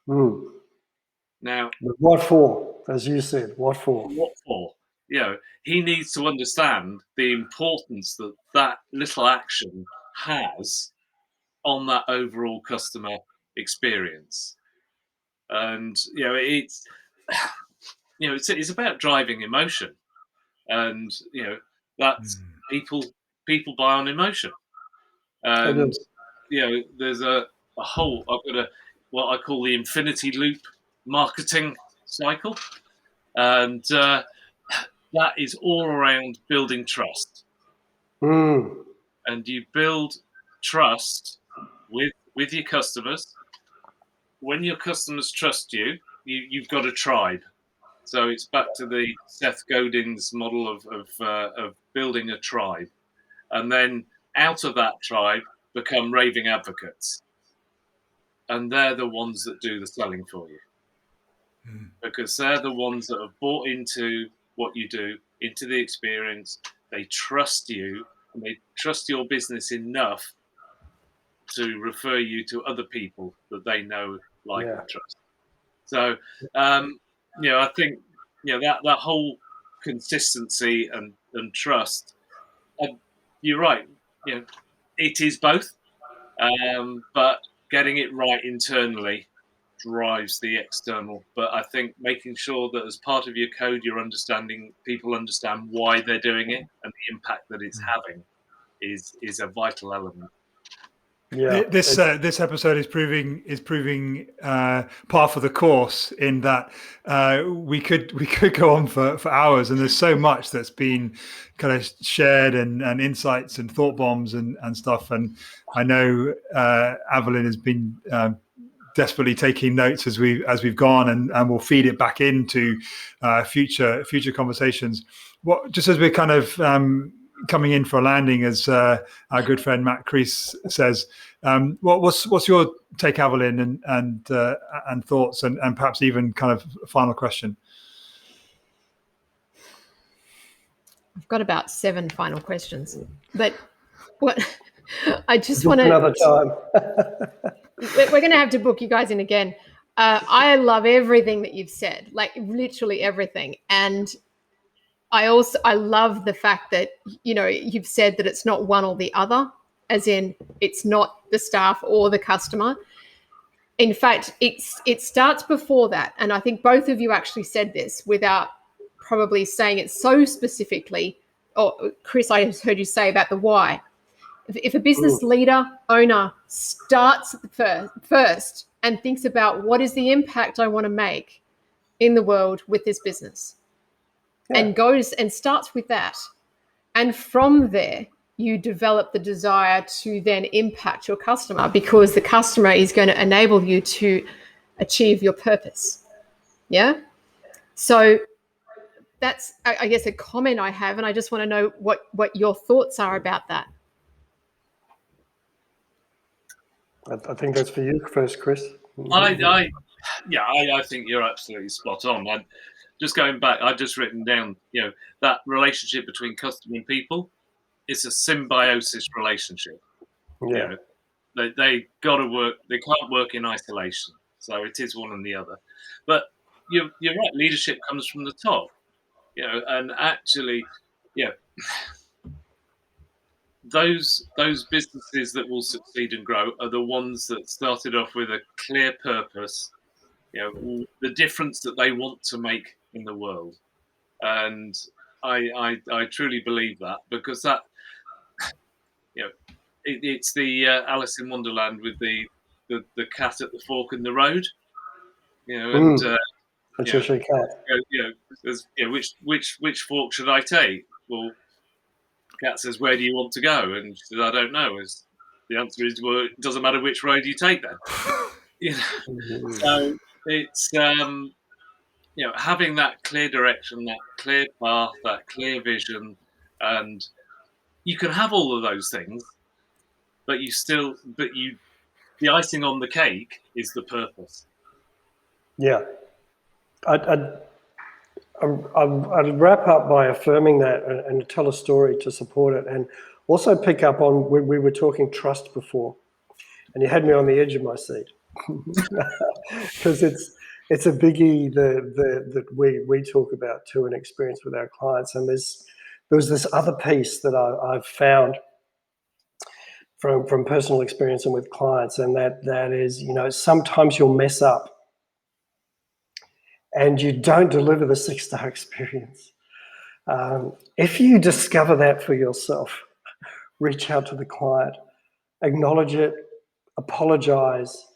in. Now, what for? As you said, what for? What for? He needs to understand the importance that little action has on that overall customer experience. And it's about driving emotion, and that's people buy on emotion. And there's a whole, I've got what I call the infinity loop marketing cycle, and that is all around building trust. And you build trust with your customers. When your customers trust you, you've got a tribe. So it's back to the Seth Godin's model of building a tribe, and then out of that tribe become raving advocates, and they're the ones that do the selling for you, because they're the ones that have bought into what you do, into the experience. They trust you, and they trust your business enough to refer you to other people that they know, like, and trust. So, I think, that whole consistency and trust. And you're right. It is both, but getting it right internally drives the external. But I think making sure that as part of your code, people understand why they're doing it and the impact that it's having is a vital element. Yeah, this episode is proving par for the course, in that we could go on for hours, and there's so much that's been kind of shared and insights and thought bombs and stuff. And I know Evelyn has been desperately taking notes as we've gone, and we'll feed it back into future conversations. Just as we're kind of coming in for a landing, as our good friend Matt Crease says, what's your take, Evelyn, and thoughts, and perhaps even kind of final question? I've got about 7 final questions, but what I just want to another time. we're going to have to book you guys in again. I love everything that you've said, like literally everything. And I love the fact that, you've said that it's not one or the other, as in it's not the staff or the customer. In fact, it starts before that. And I think both of you actually said this without probably saying it so specifically. Or Chris, I heard you say about the why. If a business leader, owner starts first and thinks about what is the impact I want to make in the world with this business, and goes and starts with that, and from there you develop the desire to then impact your customer, because the customer is going to enable you to achieve your purpose. Yeah. So that's, I guess, a comment I have, and I just want to know what your thoughts are about that. I think that's for you first, Chris. I think you're absolutely spot on. Just going back, I've just written down, that relationship between customer and people, it's a symbiosis relationship. Yeah. They got to work. They can't work in isolation. So it is one and the other. But you're right. Leadership comes from the top. And actually, those businesses that will succeed and grow are the ones that started off with a clear purpose, the difference that they want to make in the world. And I truly believe that, because that, it's the Alice in Wonderland with the cat at the fork in the road, and Patricia Cat. Which fork should I take? Well, Cat says, "Where do you want to go?" And she says, "I don't know." The answer is, well, it doesn't matter which road you take then. So it's having that clear direction, that clear path, that clear vision, and you can have all of those things, but the icing on the cake is the purpose. Yeah. I'd wrap up by affirming that and tell a story to support it, and also pick up on when we were talking trust before, and you had me on the edge of my seat because it's a biggie that we talk about too and experience with our clients. And there was this other piece that I've found from personal experience and with clients, and that is, sometimes you'll mess up and you don't deliver the 6-star experience. If you discover that for yourself, reach out to the client, acknowledge it, apologize,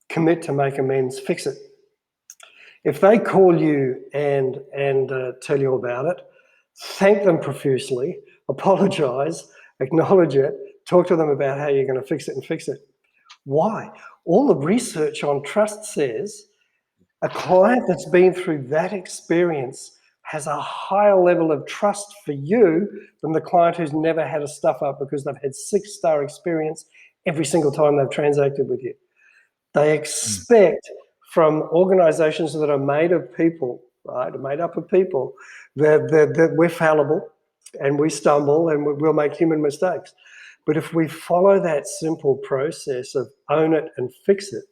commit to make amends, fix it. If they call you and tell you about it, thank them profusely, apologize, acknowledge it, talk to them about how you're going to fix it and fix it. Why? All the research on trust says a client that's been through that experience has a higher level of trust for you than the client who's never had a stuff up because they've had 6-star experience every single time they've transacted with you. They expect from organizations that are made of people, right, made up of people, that we're fallible and we stumble and we'll make human mistakes. But if we follow that simple process of own it and fix it,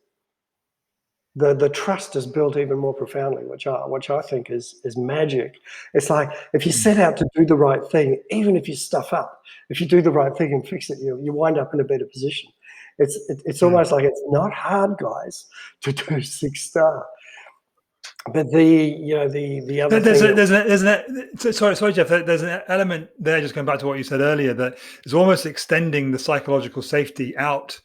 the trust is built even more profoundly, which I think is magic. It's like if you set out to do the right thing, even if you stuff up, if you do the right thing and fix it, you wind up in a better position. It's almost like it's not hard, guys, to do 6-star. But the other sorry, Geoff. There's an element there, just going back to what you said earlier, that is almost extending the psychological safety out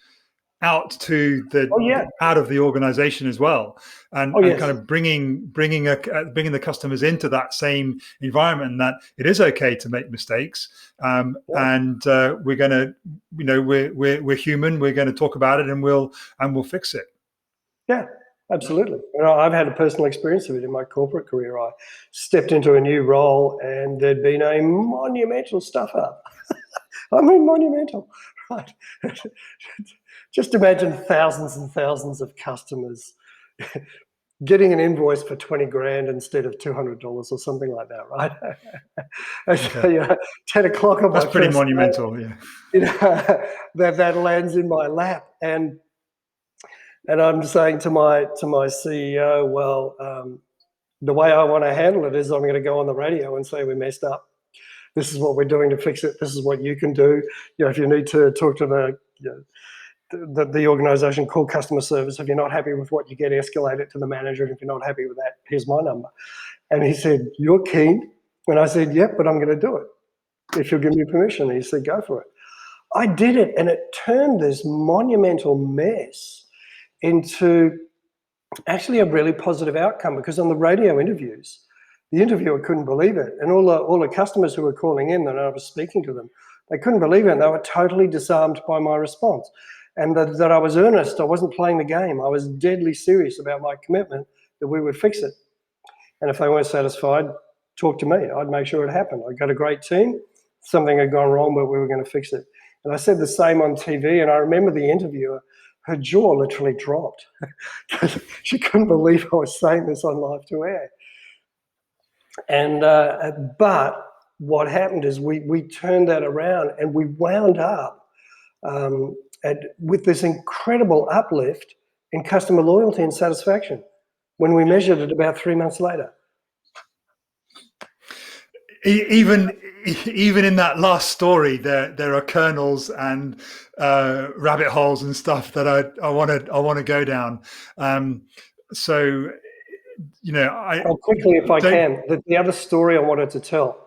to the out of the organization as well, and kind of bringing the customers into that same environment, and that it is okay to make mistakes, and we're going to, we're human, we're going to talk about it, and we'll fix it. Yeah, absolutely. I've had a personal experience of it in my corporate career. I stepped into a new role and there'd been a monumental stuff up. I mean, monumental, right? Just imagine thousands and thousands of customers getting an invoice for 20 grand instead of $200 or something like that, right? So, 10 o'clock on That's my pretty first monumental, day, that lands in my lap. And I'm saying to my CEO, well, the way I want to handle it is I'm going to go on the radio and say we messed up. This is what we're doing to fix it. This is what you can do. If you need to talk to the organization, call customer service. If you're not happy with what you get, escalate it to the manager. And if you're not happy with that, here's my number. And he said, you're keen? And I said, yep, but I'm going to do it if you'll give me permission. And he said, go for it. I did it, and it turned this monumental mess into actually a really positive outcome, because on the radio interviews, the interviewer couldn't believe it. And all the customers who were calling in, and I was speaking to them, they couldn't believe it. And they were totally disarmed by my response. And that I was earnest. I wasn't playing the game. I was deadly serious about my commitment that we would fix it. And if they weren't satisfied, talk to me. I'd make sure it happened. I got a great team. Something had gone wrong, but we were going to fix it. And I said the same on TV. And I remember the interviewer, her jaw literally dropped because she couldn't believe I was saying this on live to air. And but what happened is we turned that around, and we wound up with this incredible uplift in customer loyalty and satisfaction when we measured it about 3 months later. Even in that last story, there are kernels and rabbit holes and stuff that I want to go down. So, quickly, if I can, the other story I wanted to tell: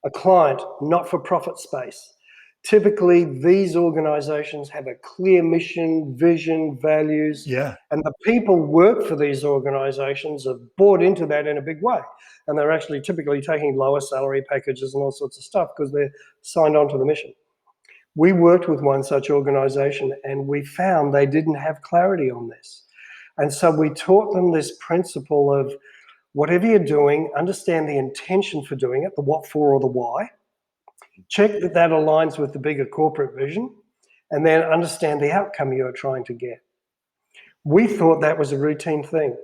a client, not-for-profit space. Typically, these organizations have a clear mission, vision, values, and the people work for these organizations are bought into that in a big way. And they're actually typically taking lower salary packages and all sorts of stuff because they're signed on to the mission. We worked with one such organization, and we found they didn't have clarity on this. And so we taught them this principle of whatever you're doing, understand the intention for doing it, the what for or the why. Check that aligns with the bigger corporate vision, and then understand the outcome you're trying to get. We thought that was a routine thing.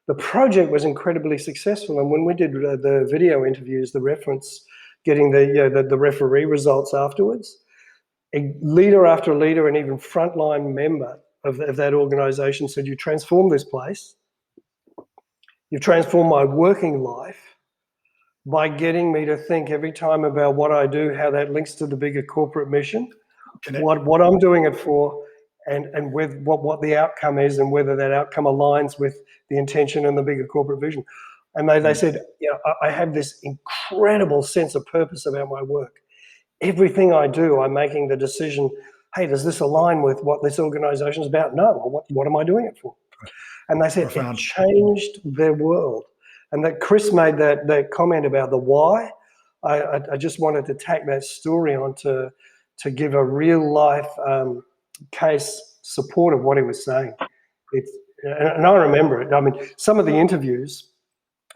The project was incredibly successful, and when we did the video interviews, the reference, getting the referee results afterwards, a leader after leader and even frontline member of that organization said, you transformed this place, you've transformed my working life, by getting me to think every time about what I do, how that links to the bigger corporate mission, what I'm doing it for, and with what the outcome is, and whether that outcome aligns with the intention and the bigger corporate vision. And they said, I have this incredible sense of purpose about my work. Everything I do, I'm making the decision, hey, does this align with what this organization is about? No, what am I doing it for? And they said it changed their world. And that Chris made that comment about the why. I just wanted to tack that story on to give a real life case support of what he was saying. And I remember it. I mean, some of the interviews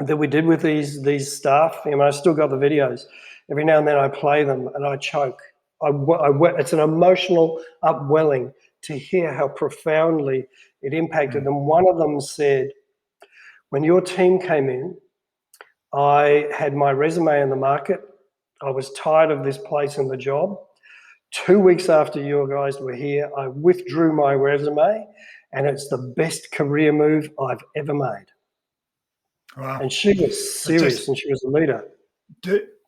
that we did with these staff, I still got the videos. Every now and then I play them and I choke. It's an emotional upwelling to hear how profoundly it impacted them. One of them said, when your team came in, I had my resume in the market. I was tired of this place and the job. 2 weeks after you guys were here, I withdrew my resume, and it's the best career move I've ever made. Wow. And she was serious, and she was a leader.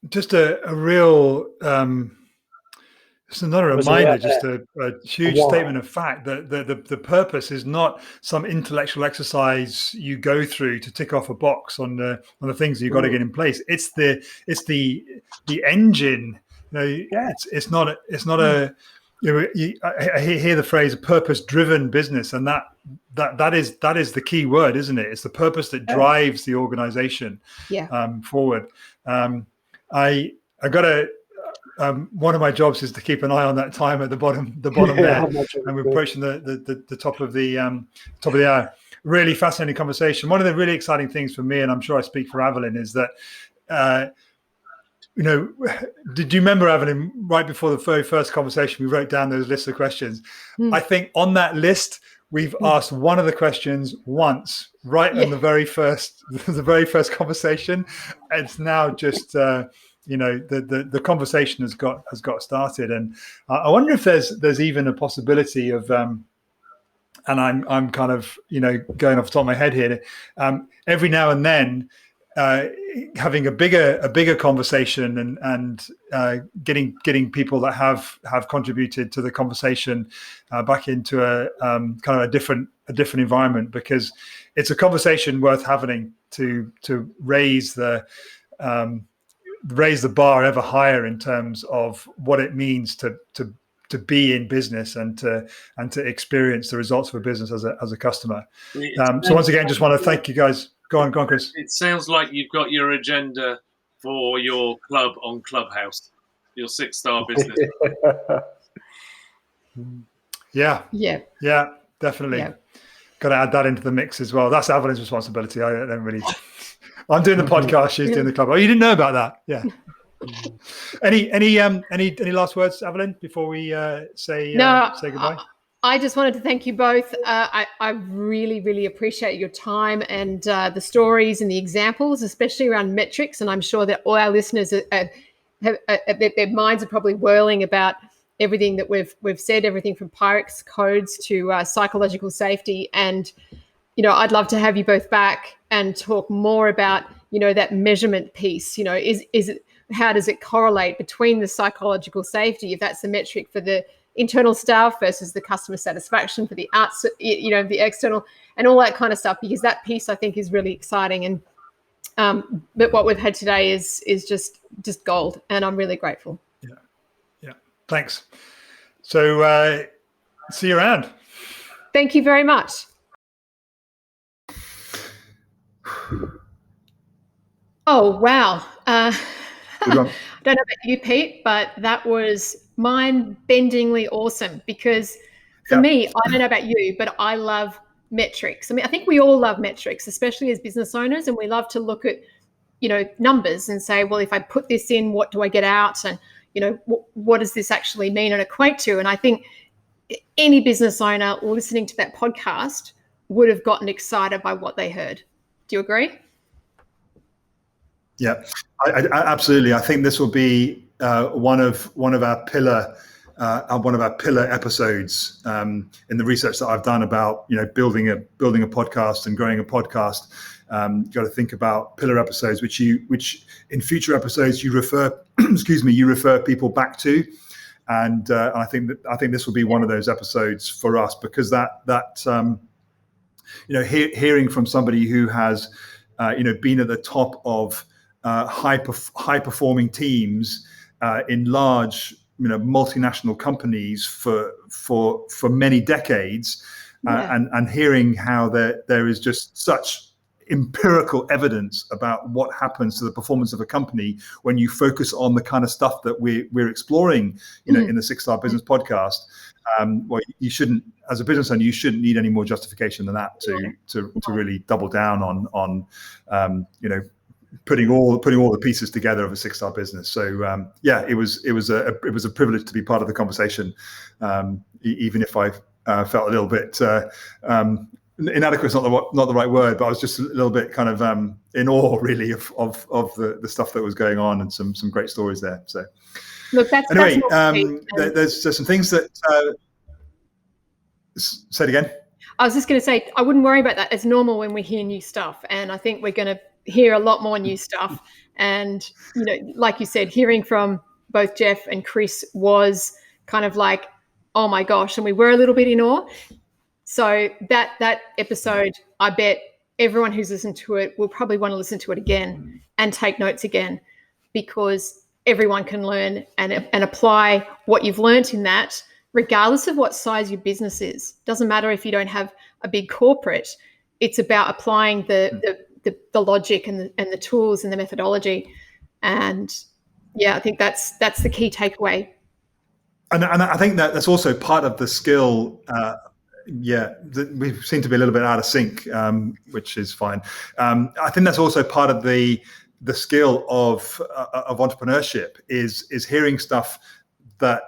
Just a real... It's another reminder, just a huge statement of fact that the purpose is not some intellectual exercise you go through to tick off a box on the things that you've got to get in place. It's the engine. It's not a. I hear the phrase "purpose-driven business," and that is the key word, isn't it? It's the purpose that drives the organization forward. I got to. One of my jobs is to keep an eye on that time at the bottom there, and we're approaching the top of the hour. Really fascinating conversation. One of the really exciting things for me, and I'm sure I speak for Evelyn, is that did you remember, Evelyn, right before the very first conversation, we wrote down those lists of questions. I think on that list we've asked one of the questions once, right in the very first conversation. It's now just the conversation has got started, and I wonder if there's even a possibility of and I'm kind of going off the top of my head here, every now and then having a bigger conversation and getting people that have contributed to the conversation back into a kind of a different environment, because it's a conversation worth having to raise the bar ever higher in terms of what it means to be in business and to experience the results of a business as a customer. So once again, just want to thank you guys. Go on, Chris. It sounds like you've got your agenda for your club on Clubhouse, your 6-star business. Yeah, definitely. Yeah. Got to add that into the mix as well. That's Evelyn's responsibility. I don't really. I'm doing the podcast. She's doing the club. Oh, you didn't know about that? Yeah. Any last words, Evelyn, before we say goodbye? I just wanted to thank you both. I really, really appreciate your time and the stories and the examples, especially around metrics. And I'm sure that all our listeners their minds are probably whirling about everything that we've said, everything from Pyrex codes to psychological safety. And I'd love to have you both back and talk more about that measurement piece. Is it, how does it correlate between the psychological safety, if that's the metric for the internal staff, versus the customer satisfaction for the outs, the external, and all that kind of stuff, because that piece I think is really exciting. And but what we've had today is just gold, and I'm really grateful. Yeah. Thanks. So see you around. Thank you very much. Oh wow. I don't know about you, Pete, but that was mind-bendingly awesome, because for me, I don't know about you, but I love metrics. I mean, I think we all love metrics, especially as business owners, and we love to look at, numbers and say, well, if I put this in, what do I get out? And, what does this actually mean and equate to? And I think any business owner listening to that podcast would have gotten excited by what they heard. Do you agree? Yeah, I absolutely. I think this will be one of our pillar episodes in the research that I've done about building a podcast and growing a podcast. You've got to think about pillar episodes, which in future episodes you refer people back to, and I think this will be one of those episodes for us, because that hearing from somebody who has been at the top of high performing teams in large multinational companies for many decades, and hearing how there is just such empirical evidence about what happens to the performance of a company when you focus on the kind of stuff that we're exploring in the 6-Star Business podcast. Well, you shouldn't, as a business owner, you shouldn't need any more justification than that to really double down on putting all the pieces together of a 6-star business. So it was a privilege to be part of the conversation, even if I felt a little bit inadequate is not the right word, but I was just a little bit kind of in awe really of the stuff that was going on, and some great stories there. So look, that's there's some things that say it again. I was just going to say, I wouldn't worry about that. It's normal when we hear new stuff, and I think we're going to hear a lot more new stuff. And like you said, hearing from both Geoff and Chris was kind of like, oh my gosh, and we were a little bit in awe. So that episode, I bet everyone who's listened to it will probably want to listen to it again and take notes again, because everyone can learn and apply what you've learnt in that, regardless of what size your business is. Doesn't matter if you don't have a big corporate. It's about applying the logic and the tools and the methodology. And yeah, I think that's the key takeaway. And I think that's also part of the skill. We seem to be a little bit out of sync, which is fine. I think that's also part of the skill of entrepreneurship is hearing stuff that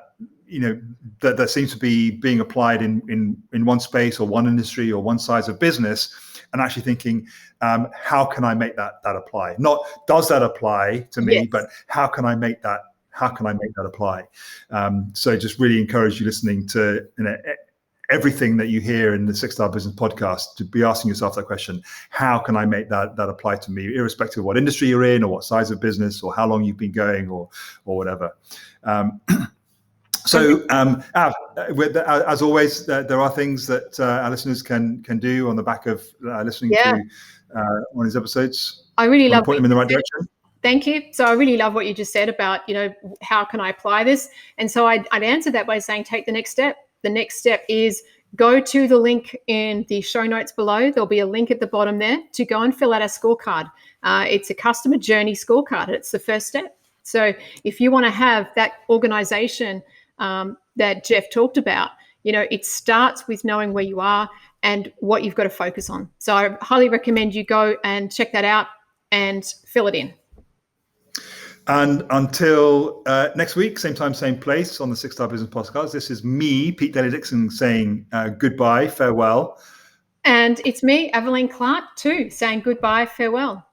that seems to be being applied in one space or one industry or one size of business, and actually thinking, how can I make that apply? Not does that apply to me, but how can I make that apply? So just really encourage you listening to everything that you hear in the 6-Star Business podcast to be asking yourself that question: how can I make that apply to me, irrespective of what industry you're in or what size of business or how long you've been going or whatever. So as always, there are things that our listeners can do on the back of listening to one of these episodes. I really love point them in the right direction. Thank you. So I really love what you just said about, how can I apply this? And so I'd answer that by saying, take the next step. The next step is go to the link in the show notes below. There'll be a link at the bottom there to go and fill out a scorecard. It's a customer journey scorecard. It's the first step. So if you want to have that organization that Geoff talked about, it starts with knowing where you are and what you've got to focus on. So I highly recommend you go and check that out and fill it in. And until next week, same time, same place on the 6-Star Business Podcast, this is me, Pete Daly-Dixon, saying goodbye, farewell. And it's me, Evelyn Clark, too, saying goodbye, farewell.